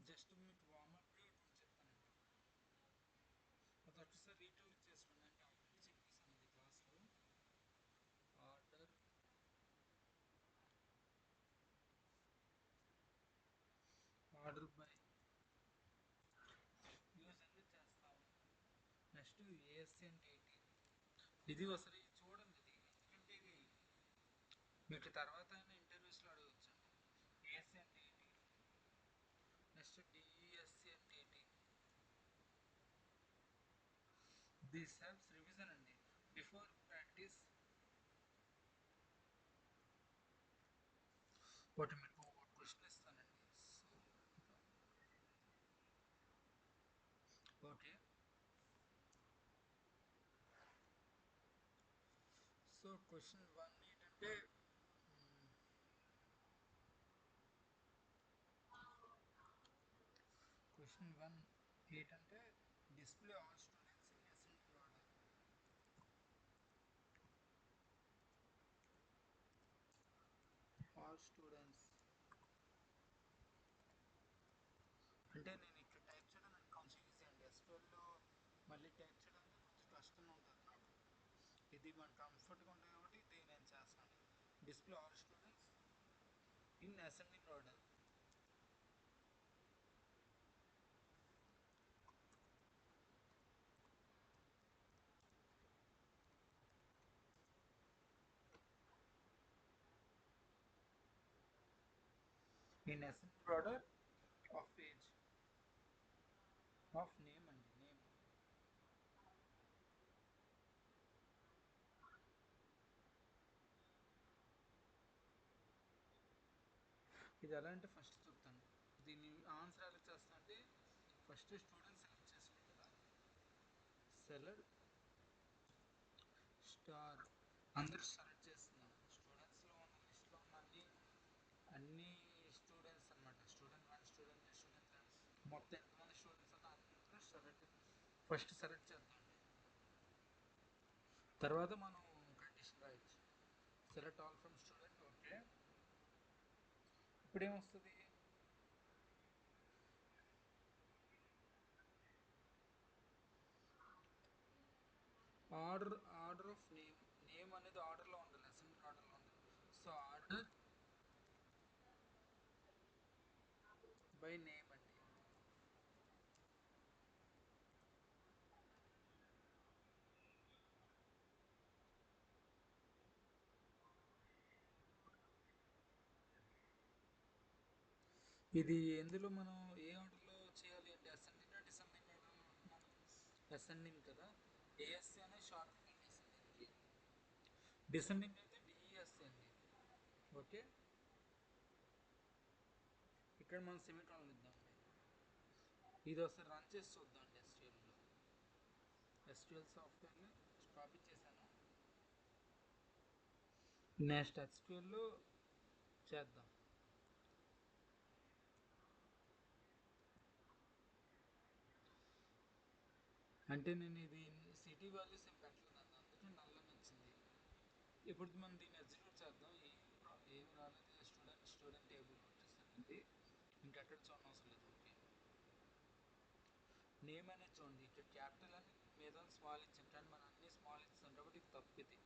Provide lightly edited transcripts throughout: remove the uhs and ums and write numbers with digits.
Just మీకు warm up చెప్తానండి. అది ఒకసారి రీటైల్ చేసుకోండి. అంటే ఆల్రెడీ చెప్పేసాను ఇది క్లాస్లో. ఆర్డర్ ఆర్డర్ బై యూజ్ ఎందుకు చేస్తాము. నెక్స్ట్ ఏఎస్సి అంటే ఏంటి, ఇది ఒకసారి చూడండి. ఇది ఎందుకంటే ఇది మీకు తర్వాత అయినా ఇంటర్వ్యూస్లో అడగచ్చు. ఏఎస్సి అంటే ఏంటి, నెక్స్ట్ డిఈఎస్సి అంటే ఏంటి. దిస్ హెల్ప్స్ రివిజన్ అండి. బిఫోర్ ప్రాక్టీస్ ఒకటి మీకు క్వశ్చన్ ఇస్తానండి. ఓకే, సో క్వశ్చన్ వన్ ఏంటంటే క్వశ్చన్ వన్ ఏంటంటే display all students in ascending order. All students అంటే నేను ఇక్కడ టైప్ చేయడం నాకు కొంచెం ఈజీ అండి. ఎస్క్యూఎల్లో మళ్ళీ టైప్ చేయడానికి కొంచెం కష్టంగా ఉంటుంది నాకు. ఇది మన కంఫర్ట్గా ఉంటుంది కాబట్టి ఇది నేను చేస్తాను. Display all students in ascending order. In ascending order of page of name అండి. నేమ్ ఇది ఎలా అంటే ఫస్ట్ చెప్తాను. దీన్ని ఆన్సర్ ఎలా చేస్తా అంటే ఫస్ట్ స్టూడెంట్ సెలెక్ట్ చేసుకుంటుందా. సెలెక్ట్ స్టార్ అందరూ సెలెక్ట్ చేస్తున్నాం. స్టూడెంట్స్లో ఉన్న లిస్ట్లో ఉన్న అన్ని స్టూడెంట్స్ అనమాట. Student one, student two, student three, మొత్తం ఎంతమంది స్టూడెంట్స్ ఉన్నా అందరూ సెలెక్ట్ ఫస్ట్ సెలెక్ట్ చేద్దాం. తర్వాత మనం కండిషన్ రాయొచ్చు. Select all from student. Okay, ఇప్పుడు ఏమొస్తుంది. Order order of name. Name అనేది ఆర్డర్లో ఉండాలి, అసెండింగ్ ఆర్డర్లో ఉండాలి. సో ఆర్డర్ బై నేమ్ అండి. ఇది ఎందులో మనం ఏ ఆర్డర్లో చేయాలి అంటే అసెండింగ్ డిసెండింగ్ ఆర్డర్ అనుకుంటున్నాను. అసెండింగ్ కదా. ఏఎస్సి అనే షార్ట్ కట్ అసెండింగ్కి. డిసెండింగ్ అయితే డిఈఎస్సి అండి. ఓకే, ఇక్కడ మనం సెమీకాలన్ ఇద్దామండి. ఇది ఒకసారి రన్ చేసి చూద్దామండి. ఎస్క్యూఎల్ సాఫ్ట్వేర్ని కాపీ చేశాను. నెక్స్ట్ ఎస్క్యూఎల్లో చేద్దాం. అంటే నేను ఇది సిటీ వాల్యూస్ ఏం పెట్టలేదండి, అందుకే నల్లని వచ్చింది. ఇప్పుడు మనం దీన్ని ఎగ్జిక్యూట్ చేద్దాం. ఏమి రాలేదు. స్టూడెంట్ టేబుల్ వచ్చేసరికి ఇంకెక్కడ చూడడం అవసరం లేదు. ఓకే, నేమ్ అనేది చూడండి. ఇక్కడ క్యాపిటల్ అని మీద స్మాల్ ఇచ్చాం, కానీ మనం అన్ని స్మాల్ ఇస్తాం కాబట్టి ఇది తప్పు. ఇది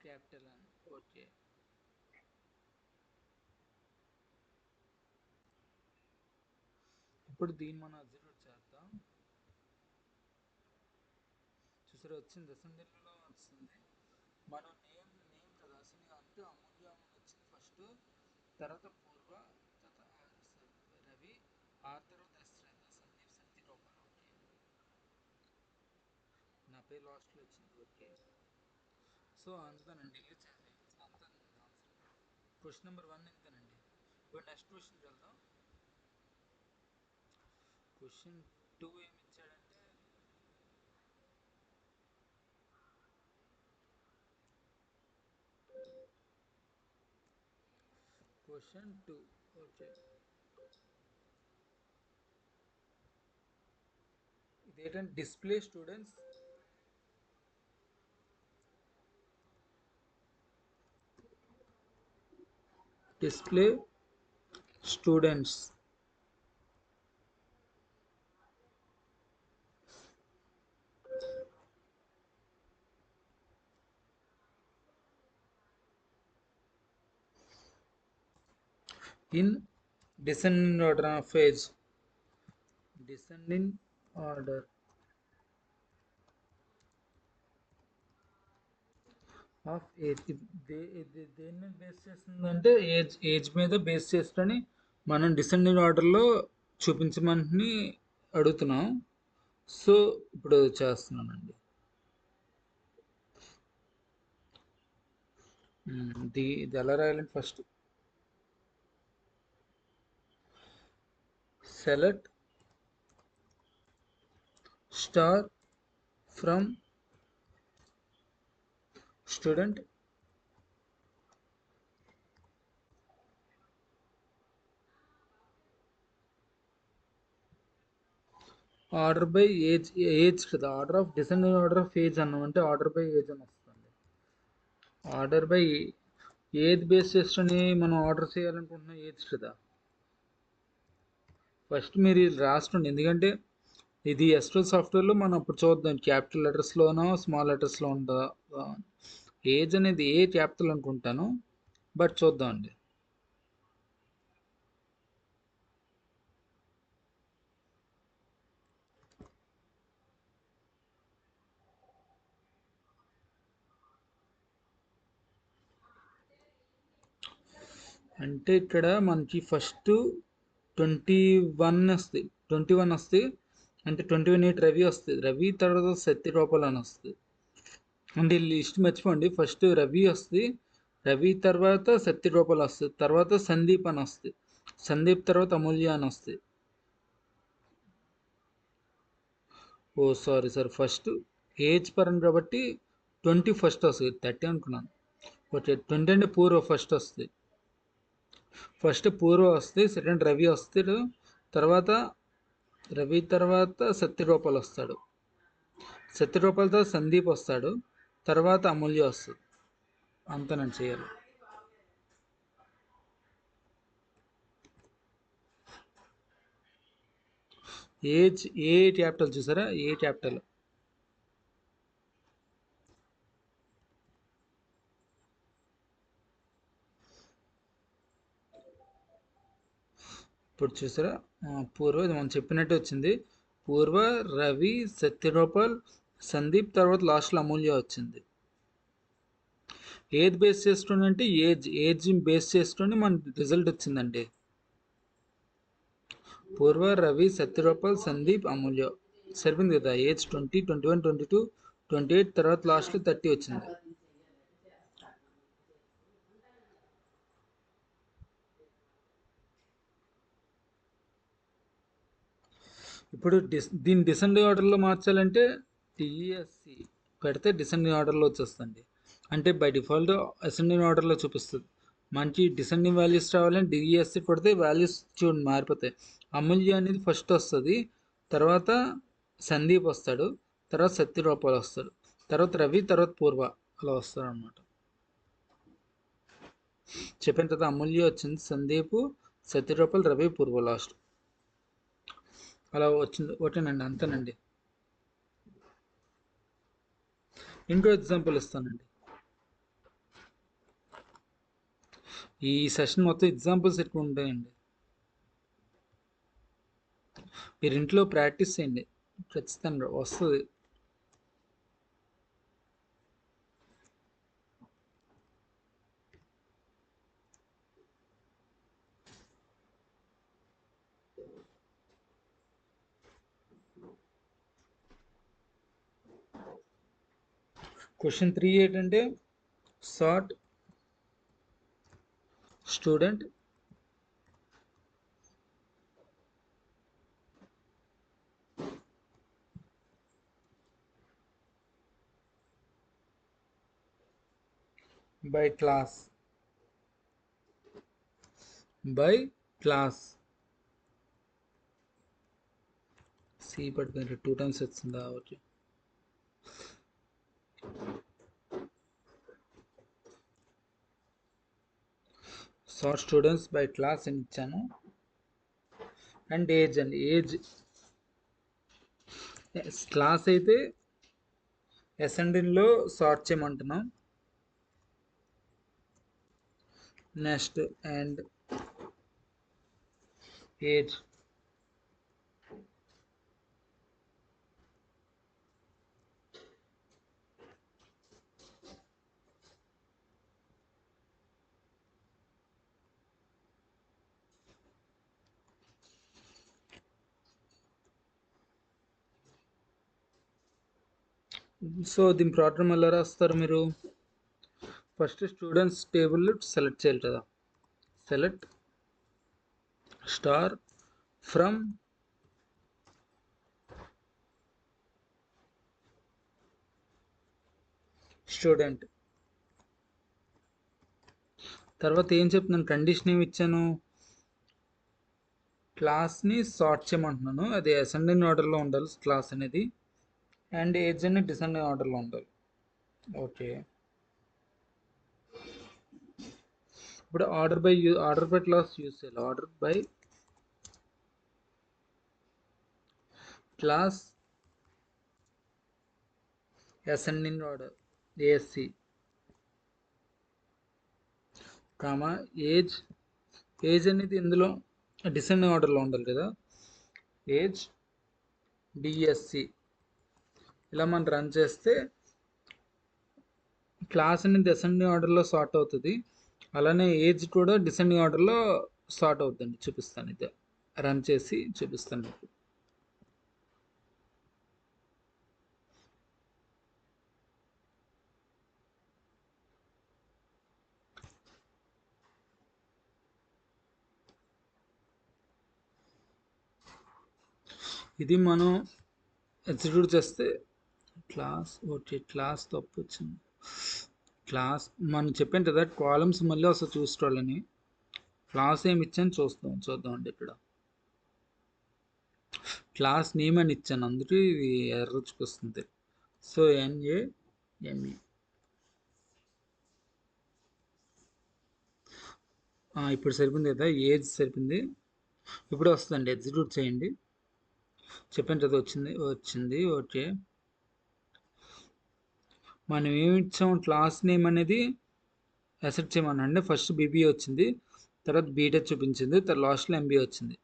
క్యాపిటల్ అని. ఓకే, ఇప్పుడు దీన్ని మనం ఎగ్జిక్యూట్ చేద్దాం. చూసారా వచ్చింది, అసెండింగ్లో వస్తుంది. మనం నేమ్ కదా అసలు అంటే అమూల్య అని వచ్చింది ఫస్ట్. తర్వాత పూర్వ, తర్వాత రవి, ఆ తర్వాత దశరథ సందీప్ శక్తి గోపాల్. ఓకే, నా పేరు లాస్ట్లో వచ్చింది. ఓకే, సో అంతానండి. అంతానండి ఆన్సర్. క్వశ్చన్ నెంబర్ వన్ ఇంతేనండి. ఇప్పుడు నెక్స్ట్ క్వశ్చన్కి వెళ్దాం. క్వశ్చన్ టూ ఏమి ఇచ్చాడంటే క్వశ్చన్ టూ. ఓకే, ఇదేంటంటే display students display students. In descending order of age. Descending order of age. దేని మీద బేస్ చేస్తుందంటే ఏజ్ మీద బేస్ చేసుకొని మనం డిసెండింగ్ ఆర్డర్లో చూపించమని అడుగుతున్నాం. సో ఇప్పుడు చేస్తున్నానండి. ఇది ఎలా రాయాలంటే first select star from student order by age కదా. Order of descending order of age అన్నామంటే ఆర్డర్ బై ఏజ్ అని వస్తుంది. ఆర్డర్ బై ఏది బేస్ చేసుకొని మనం ఆర్డర్ చేయాలనుకుంటున్నాం ఏజ్ కదా. ఫస్ట్ మీరు ఇది రాసుకోండి, ఎందుకంటే ఇది ఎస్ట్రల్ సాఫ్ట్వేర్లో మనం అప్పుడు చూద్దాం క్యాపిటల్ లెటర్స్లోనో స్మాల్ లెటర్స్లో ఉందా. ఏజ్ అనేది ఏ క్యాపిటల్ అనుకుంటాను, బట్ చూద్దాం అండి. అంటే ఇక్కడ మనకి ఫస్ట్ 21 వస్తుంది. అంటే 21 రవి వస్తుంది. రవి తర్వాత సత్య రూపాయలు అని వస్తుంది. అంటే లిస్ట్ మర్చిపోండి, ఫస్ట్ రవి వస్తుంది, రవి తర్వాత సత్య రూపాయలు వస్తుంది, తర్వాత సందీప్ అని వస్తుంది, సందీప్ తర్వాత అమూల్య అని వస్తుంది. ఓ సారీ సార్, ఫస్ట్ ఏజ్ పరంగా కాబట్టి 20 ఫస్ట్ వస్తుంది, 30 అనుకున్నాను. ఓకే, 20 అంటే పూర్వ ఫస్ట్ వస్తుంది. ఫస్ట్ పూర్వ వస్తుంది, సెకండ్ రవి వస్తాడు, తర్వాత రవి తర్వాత సత్యరూపాలు వస్తాడు, సత్యరూపాలతో సందీప్ వస్తాడు, తర్వాత అమూల్య వస్తుంది. అంత నేను చేయాలి. ఏజ్ ఏ క్యాపిటల్ చూసారా, ఏ క్యాపిటల్. ఇప్పుడు చూసారా, పూర్వ ఇది మనం చెప్పినట్టు వచ్చింది. పూర్వ, రవి, సత్యరూపాల్, సందీప్, తర్వాత లాస్ట్లో అమూల్య వచ్చింది. ఏది బేస్ చేసుకుని అంటే ఏజ్ బేస్ చేసుకుని మన రిజల్ట్ వచ్చిందండి. పూర్వ, రవి, సత్యరూపాల్, సందీప్, అమూల్య సరిపోయింది కదా. ఏజ్ 20, 21, 22, 28, తర్వాత లాస్ట్లో 30 వచ్చింది. ఇప్పుడు దీన్ని డిసెండింగ్ ఆర్డర్లో మార్చాలంటే టిఎస్సి పెడితే డిసెండింగ్ ఆర్డర్లో వచ్చేస్తుంది. అంటే బై డిఫాల్ట్ అసెండింగ్ ఆర్డర్లో చూపిస్తుంది. మనకి డిసెండింగ్ వాల్యూస్ రావాలంటే డిఎస్సి కొడితే వాల్యూస్ చూడండి మారిపోతాయి. అమూల్య అనేది ఫస్ట్ వస్తుంది, తర్వాత సందీప్ వస్తాడు, తర్వాత సత్యరూపాల్ వస్తాడు, తర్వాత రవి, తర్వాత పూర్వ, అలా వస్తాడు అనమాట. చెప్పిన తర్వాత అమూల్య వచ్చింది, సందీప్, సత్యరూపాల్, రవి, పూర్వ లాస్ట్ అలా వచ్చింది. ఓకేనండి, అంతేనండి. ఇంకో ఎగ్జాంపుల్ ఇస్తానండి. ఈ సెషన్ మొత్తం ఎగ్జాంపుల్స్ ఎక్కువ ఉంటాయండి. మీరు ఇంట్లో ప్రాక్టీస్ చేయండి, ఖచ్చితంగా వస్తుంది. క్వశ్చన్ 3 ఏంటంటే sort student by class. C పడిపోయింది, 2 టైమ్స్ వచ్చిందా. Okay, sort students by class అని ఇచ్చాను. అండ్ ఏజ్ అండి, ఏజ్ క్లాస్ అయితే అసెండింగ్లో సార్ట్ చేయమంటున్నాం. నెక్స్ట్ అండ్ ఏజ్ సో దీని ప్రోగ్రామ్ ఎలా రాస్తారు మీరు? ఫస్ట్ స్టూడెంట్స్ టేబుల్ సెలెక్ట్ చేయాలి కదా. Select star from student. తర్వాత ఏం చెప్తున్నాను, కండిషన్ ఏమి ఇచ్చాను, క్లాస్ని సార్ట్ చేయమంటున్నాను. అది అసెండింగ్ ఆర్డర్లో ఉండాలి క్లాస్ అనేది. అండ్ ఏజ్ అని డిసెండింగ్ ఆర్డర్లో ఉండాలి. ఓకే, ఇప్పుడు ఆర్డర్ బై క్లాస్ యూజ్ చేయాలి. Order by class ascending order ASC comma age. Age అనేది ఇందులో డిసెండింగ్ ఆర్డర్లో ఉండాలి కదా. Age DSC. ఇలా మనం రన్ చేస్తే క్లాస్ అనేది అసెండింగ్ ఆర్డర్లో సార్ట్ అవుతుంది. అలానే ఏజ్ కూడా డిసెండింగ్ ఆర్డర్లో సార్ట్ అవుతుంది. చూపిస్తాను, ఇదే రన్ చేసి చూపిస్తాను మీకు. ఇది మనం ఎగ్జిక్యూట్ చేస్తే క్లాస్, ఓకే క్లాస్ తప్పు వచ్చింది. క్లాస్ మనం చెప్పాను కదా కాలమ్స్ మళ్ళీ అసలు చూసుకోవాలని. క్లాస్ ఏమి ఇచ్చాను చూద్దామండి. ఇక్కడ క్లాస్ నేమ్ అని ఇచ్చాను, అందుకే ఇది ఎర్రర్ చూపిస్తుంది. So NAME. ఇప్పుడు సరిపోయింది కదా, ఏజ్ సరిపోయింది. ఇప్పుడు వస్తుందండి, ఎగ్జిక్యూట్ చేయండి. చెప్పాను కదా వచ్చింది. ఓకే, మనం ఏమి ఇచ్చాం, క్లాస్ నేమ్ అనేది అసెట్ చేయమనండి. ఫస్ట్ BBA వచ్చింది, తర్వాత బీటెక్ చూపించింది, తర్వాత లాస్ట్లో MBA వచ్చింది.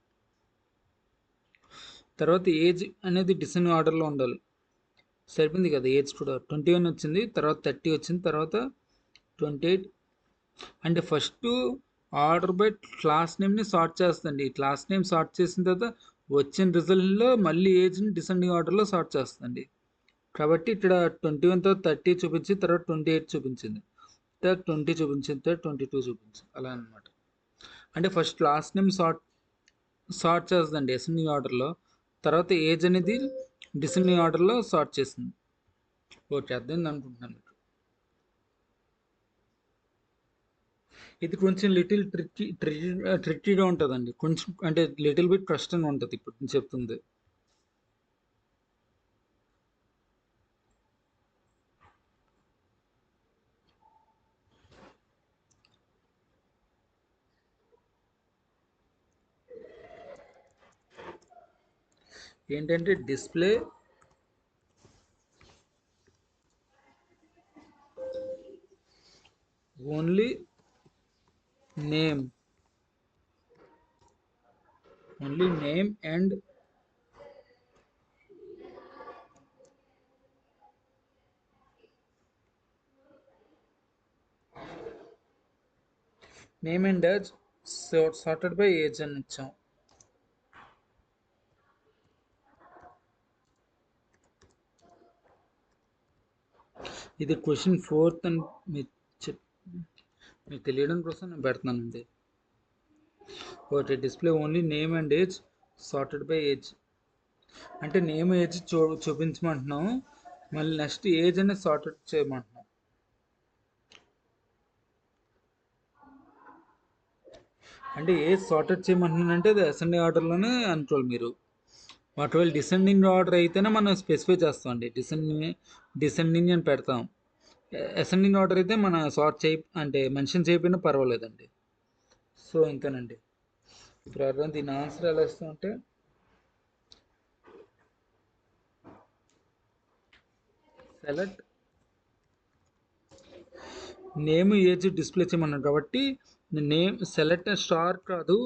తర్వాత ఏజ్ అనేది డిసెండింగ్ ఆర్డర్లో ఉండాలి. సరిపోయింది కదా, ఏజ్ కూడా 21 వచ్చింది, తర్వాత 30 వచ్చింది, తర్వాత 28. అంటే ఫస్ట్ ఆర్డర్ బై క్లాస్ నేమ్ని సార్ట్ చేస్తుంది. క్లాస్ నేమ్ సార్ట్ చేసిన తర్వాత వచ్చిన రిజల్ట్లో మళ్ళీ ఏజ్ని డిసెండింగ్ ఆర్డర్లో సార్ట్ చేస్తుంది. కాబట్టి ఇక్కడ 21 తర్వాత 30 చూపించి, తర్వాత 28 చూపించింది, తర్వాత 20 చూపించింది, తర్వాత 22 చూపించింది, అలా అనమాట. అంటే ఫస్ట్ క్లాస్ నేమ్ సార్ట్ చేస్తుందండి అసెండింగ్ ఆర్డర్లో, తర్వాత ఏజ్ అనేది డిసెండింగ్ ఆర్డర్లో సార్ట్ చేసింది. ఓకే, అర్థమైంది అనుకుంటున్నాను. ఇది కొంచెం లిటిల్ ట్రిక్కీగా ఉంటుందండి, కొంచెం అంటే లిటిల్ బిట్ కష్టంగా ఉంటుంది ఇప్పుడు నేను చెప్తుంది. ఏంటంటే display only name and age sorted by age అని ఇచ్చాం. ఇది క్వశ్చన్ 4th అని మీకు తెలియడం కోసం నేను పెడుతున్నానండి. Okay, display only name and age sorted by age అంటే నేమ్ ఏజ్ చూపించమంటున్నాం, మళ్ళీ నెక్స్ట్ ఏజ్ అనేది సార్టెడ్ చేయమంటున్నాం. అంటే ఏజ్ సార్టెడ్ చేయమంటున్నానంటే అది అసెండింగ్ ఆర్డర్లోనే అనుకోవాలి మీరు. ఒకవేళ డిసెండింగ్ ఆర్డర్ అయితేనే మనం స్పెసిఫై చేస్తామండి, డిసెండింగ్ అని పెడతాం. అసెండింగ్ ఆర్డర్ అయితే మన సార్ట్ అంటే మెన్షన్ చేయకపోయినా పర్వాలేదండి. సో ఇంతేనండి ఈ ప్రాబ్లం. దీని ఆన్సర్ ఎలా ఇస్తామంటే సెలెక్ట్ నేమ్ ఏజ్ డిస్ప్లే చేయమన్నాడు కాబట్టి నేమ్ సెలెక్ట్ స్టార్ కాదు,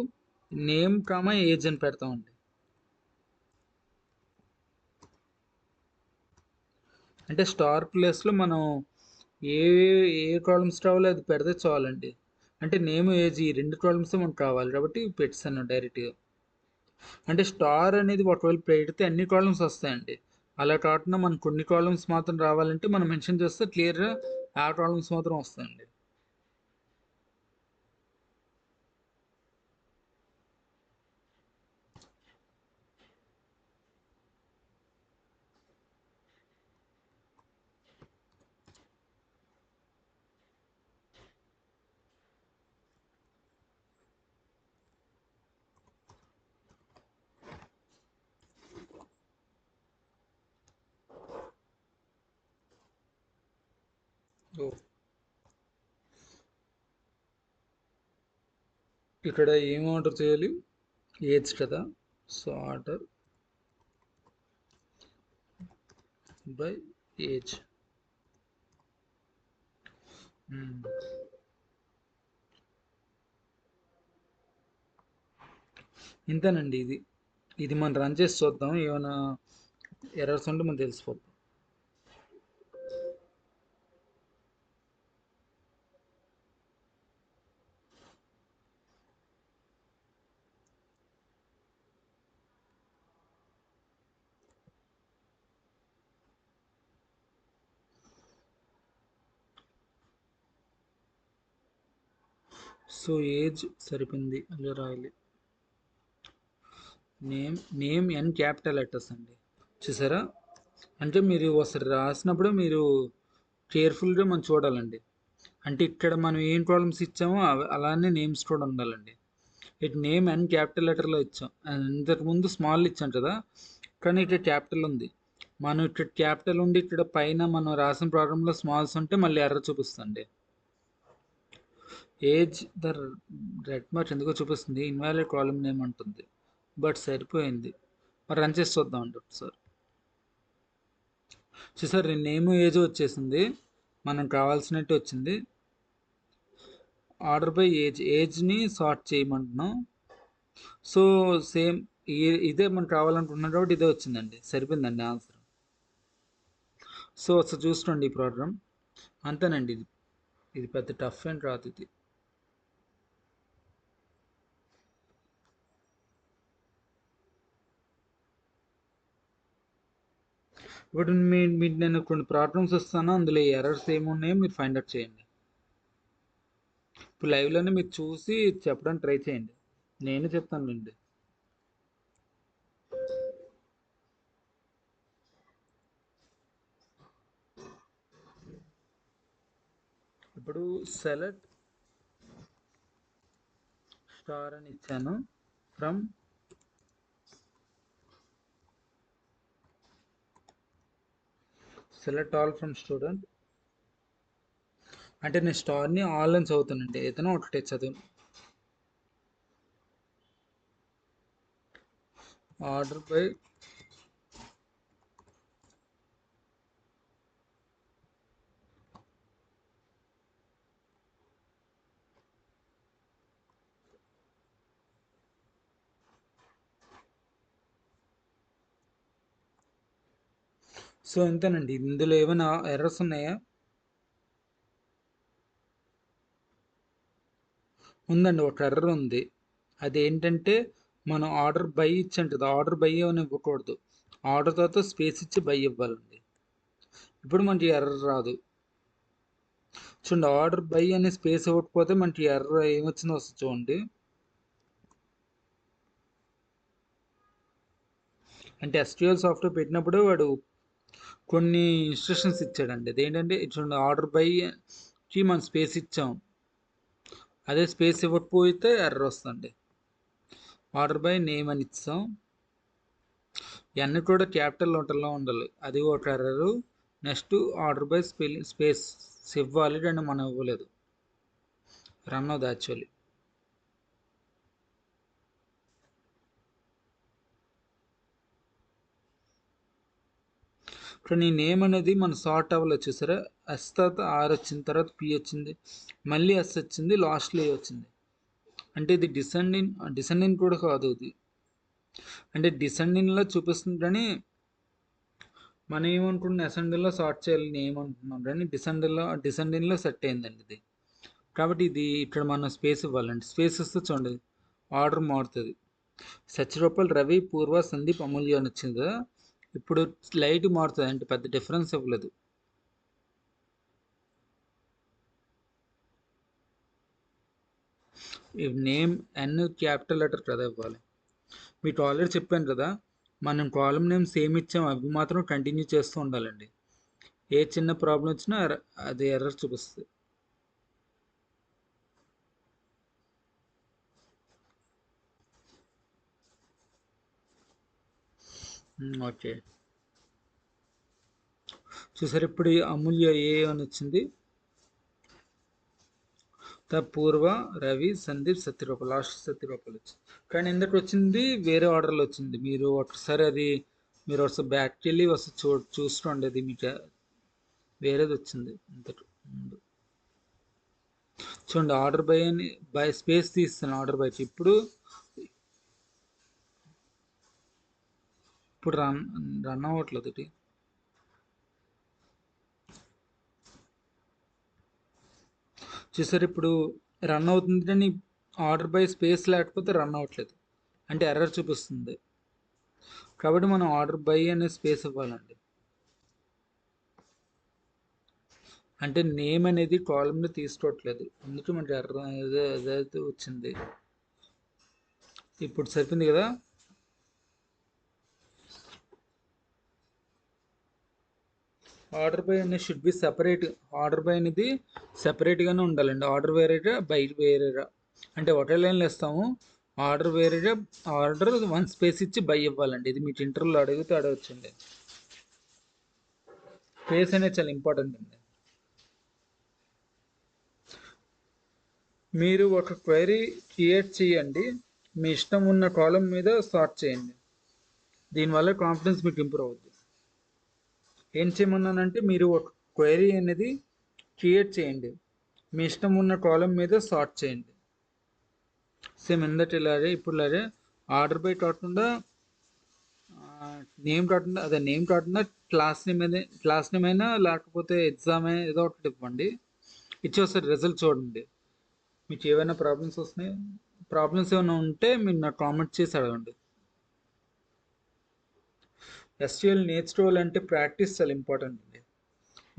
నేమ్ కామా ఏజ్ అని పెడతామండి. అంటే స్టార్ ప్లేస్లో మనం ఏ ఏ కాలమ్స్ కావాలో అది పెడితే చాలండి. అంటే నేమ్ ఏజ్ ఈ రెండు కాలమ్స్ మనకు కావాలి కాబట్టి పెట్టాను డైరెక్ట్గా. అంటే స్టార్ అనేది ఒకవేళ పెడితే అన్ని కాలమ్స్ వస్తాయండి. అలా కాకుండా మనకు కొన్ని కాలమ్స్ మాత్రం రావాలంటే మనం మెన్షన్ చేస్తే క్లియర్గా ఆ కాలమ్స్ మాత్రం వస్తాయండి. ఓ, ఇక్కడ ఏం ఆర్డర్ చేయాలి? ఏజ్ కదా. So order by age. ఇంతేనండి. ఇది ఇది మనం రన్ చేసి చూద్దాం, ఏమైనా ఎర్రర్స్ ఉంటే మనం తెలిసిపోద్దాం. సో ఏజ్ సరిపోయింది, అలా రాయాలి. నేమ్ ఎన్ క్యాపిటల్ లెటర్స్ అండి. చూసారా? అంటే మీరు ఒకసారి రాసినప్పుడు మీరు కేర్ఫుల్గా మనం చూడాలండి. అంటే ఇక్కడ మనం ఏం ప్రాబ్లమ్స్ ఇచ్చామో అలానే నేమ్స్ కూడా ఉండాలండి. ఇటు నేమ్ అండ్ క్యాపిటల్ లెటర్లో ఇచ్చాం, ఇంతకుముందు స్మాల్ ఇచ్చాం కదా, కానీ ఇక్కడ క్యాపిటల్ ఉంది. మనం ఇక్కడ క్యాపిటల్ ఉండి ఇక్కడ పైన మనం రాసిన ప్రోగ్రాంలో స్మాల్స్ ఉంటే మళ్ళీ ఎర్ర చూపిస్తుంది. ఏజ్ ద రెడ్ మార్క్ ఎందుకో చూపిస్తుంది, ఇన్వాలిడ్ కాలమ్ నేమ్ అంటుంది. బట్ సరిపోయింది. మరి రన్ చేసి చూద్దాం అండి సార్. చూసారు, నేమ్ ఏజ్ వచ్చేసింది, మనం కావాల్సినట్టు వచ్చింది. ఆర్డర్ బై ఏజ్ని సార్ట్ చేయమంటున్నాం. సో సేమ్ ఇదే మనకు కావాలనుకుంటున్నాం కాబట్టి ఇదే వచ్చిందండి, సరిపోయిందండి ఆన్సర్. సో ఒకసారి చూసుకోండి ఈ ప్రోగ్రామ్. అంతేనండి. ఇది ఇది పెద్ద టఫ్ ఏం రాదు ఇది. ఇప్పుడు మీకు నేను కొన్ని ప్రాబ్లమ్స్ ఇస్తాను, అందులో ఎర్రర్స్ ఏమున్నాయో మీరు ఫైండ్ అవుట్ చేయండి. ఇప్పుడు లైవ్లోనే మీరు చూసి చెప్పడానికి ట్రై చేయండి, నేను చెప్తానులేండి. ఇప్పుడు సెలెక్ట్ స్టార్ అని ఇచ్చాను from select all from student. అంటే నేను స్టార్ని ఆల్ అని చదువుతానండి, ఏదైనా ఒకటే చదువు. ఆర్డర్ బై సో ఇంతేనండి. ఇందులో ఏమైనా ఎర్రర్స్ ఉన్నాయా? ఉందండి, ఒక ఎర్రర్ ఉంది. అదేంటంటే మనం ఆర్డర్ బై ఇచ్చాం కదా, ఆర్డర్ బై అని ఇవ్వకూడదు, ఆర్డర్ తర్వాత స్పేస్ ఇచ్చి బై ఇవ్వాలండి. ఇప్పుడు మనకి ఎర్రర్ రాదు. చూడండి, ఆర్డర్ బై అనే స్పేస్ ఇవ్వకపోతే మనకి ఎర్రర్ ఏమొచ్చిందో వస్తుంది చూడండి. అంటే ఎస్క్యూఎల్ సాఫ్ట్వేర్ పెట్టినప్పుడు వాడు కొన్ని ఇన్స్ట్రక్షన్స్ ఇచ్చాడండి. అదేంటంటే చూడండి, ఆర్డర్ బైకి మనం స్పేస్ ఇచ్చాం, అదే స్పేస్ ఇవ్వకపోతే ఎర్రర్ వస్తుంది. ఆర్డర్ బై నేమ్ అని ఇచ్చాం, ఎన్ కూడా క్యాపిటల్ లెటర్లో ఉండాలి, అది ఒక error. Next order by space ఇవ్వాలి, రెండు మనం ఇవ్వలేదు, రన్ అవుతుంది యాక్చువల్లీ. కానీ నేమ్ అనేది మన సార్ట్ అవ్వలో చూసారా, ఎస్ తర్వాత ఆర్ వచ్చింది, తర్వాత పి వచ్చింది, మళ్ళీ ఎస్ వచ్చింది, లాస్ట్లో ఏ వచ్చింది. అంటే ఇది డిసెండింగ్ కూడా కాదు ఇది. అంటే డిసెండింగ్లో చూపిస్తుంది కానీ మనం ఏమనుకుంటున్నాం అసెండింగ్లో సార్ట్ చేయాలని ఏమనుకుంటున్నాం కానీ డిసెండింగ్లో సెట్ అయిందండి ఇది. కాబట్టి ఇది ఇక్కడ మనం స్పేస్ ఇవ్వాలండి. స్పేస్ ఇస్తే చూడండి ఆర్డర్ మారుతుంది. సచిరూపల్ రవి పూర్వ సందీప్ అమూల్య అని వచ్చింది కదా, ఇప్పుడు లైట్ మారుతుంది, అంటే పెద్ద డిఫరెన్స్ ఇవ్వలేదు. నేమ్ ఎన్ క్యాపిటల్ లెటర్ కదా ఇవ్వాలి. మీకు ఆల్రెడీ చెప్పాను కదా, మనం కాలమ్ నేమ్ సేమ్ ఇచ్చాం, అవి మాత్రం కంటిన్యూ చేస్తూ ఉండాలండి. ఏ చిన్న ప్రాబ్లం వచ్చినా అది ఎర్రర్ చూపిస్తుంది. ఓకే, చూసారు ఇప్పుడు అమూల్య ఏ అని వచ్చింది, పూర్వ రవి సందీప్ సత్యరూపాయలు, లాస్ట్ సత్యరూపాయలు వచ్చింది. కానీ ఇందటి వచ్చింది వేరే ఆర్డర్లో వచ్చింది. మీరు ఒకసారి మీరు ఒకసారి బ్యాక్కి వెళ్ళి ఒకసారి చూసుకోండి, అది మీకు వేరేది వచ్చింది ఇంతటి ముందు. చూడండి ఆర్డర్ బై అని స్పేస్ తీస్తాను ఆర్డర్ బైకి. ఇప్పుడు రన్ అవ్వట్లేదు ఇది. చూసారు ఇప్పుడు రన్ అవుతుంది కానీ ఆర్డర్ బై స్పేస్ లేకపోతే రన్ అవ్వట్లేదు, అంటే ఎర్రర్ చూపిస్తుంది. కాబట్టి మనం ఆర్డర్ బై అనే స్పేస్ ఇవ్వాలండి. అంటే నేమ్ అనేది కాలంలో తీసుకోవట్లేదు, అందుకే మనకి ఎర్రర్ ఏదైతే వచ్చింది. ఇప్పుడు సరిపోయింది కదా. ఆర్డర్ బై అనేది should be separate. Order by అనేది సెపరేట్గానే ఉండాలండి. ఆర్డర్ వేరేగా బై వేరేగా, అంటే ఒకే లైన్లో ఇస్తాము. ఆర్డర్ వేరేగా, ఆర్డర్ వన్ స్పేస్ ఇచ్చి బై ఇవ్వాలండి. ఇది మీకు ఇంటర్వ్యూలో అడిగితే అడగచ్చండి. స్పేస్ అనేది చాలా ఇంపార్టెంట్ అండి. మీరు ఒక క్వైరీ క్రియేట్ చేయండి, మీ ఇష్టం ఉన్న కాలం మీద సార్ట్ చేయండి. దీనివల్ల కాన్ఫిడెన్స్ మీకు ఇంప్రూవ్ అవుతుంది. ఏం చేయమన్నానంటే మీరు ఒక క్వైరీ అనేది క్రియేట్ చేయండి, మీ ఇష్టం ఉన్న కాలం మీద సార్ట్ చేయండి. సేమ్ ఇందటి ఇలాగే ఇప్పుడు ఇలాగే ఆర్డర్ బై కాకుండా నేమ్ కాకుండా, అదే నేమ్ కాకుండా క్లాస్ నేమ్ అయినా లేకపోతే ఎగ్జామ్ ఏదో ఒకటి ఇవ్వండి. ఇచ్చి ఒకసారి రిజల్ట్ చూడండి. మీకు ఏమైనా ప్రాబ్లమ్స్ ఏమైనా ఉంటే మీరు నాకు కామెంట్ చేసి అడగండి. ఎస్క్యూఎల్ నేర్చుకోవాలంటే ప్రాక్టీస్ చాలా ఇంపార్టెంట్ అండి.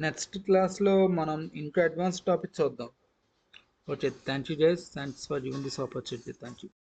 నెక్స్ట్ క్లాస్లో మనం ఇంకా అడ్వాన్స్ టాపిక్ చూద్దాం. Okay, thank you guys, thanks for giving this opportunity. Thank you.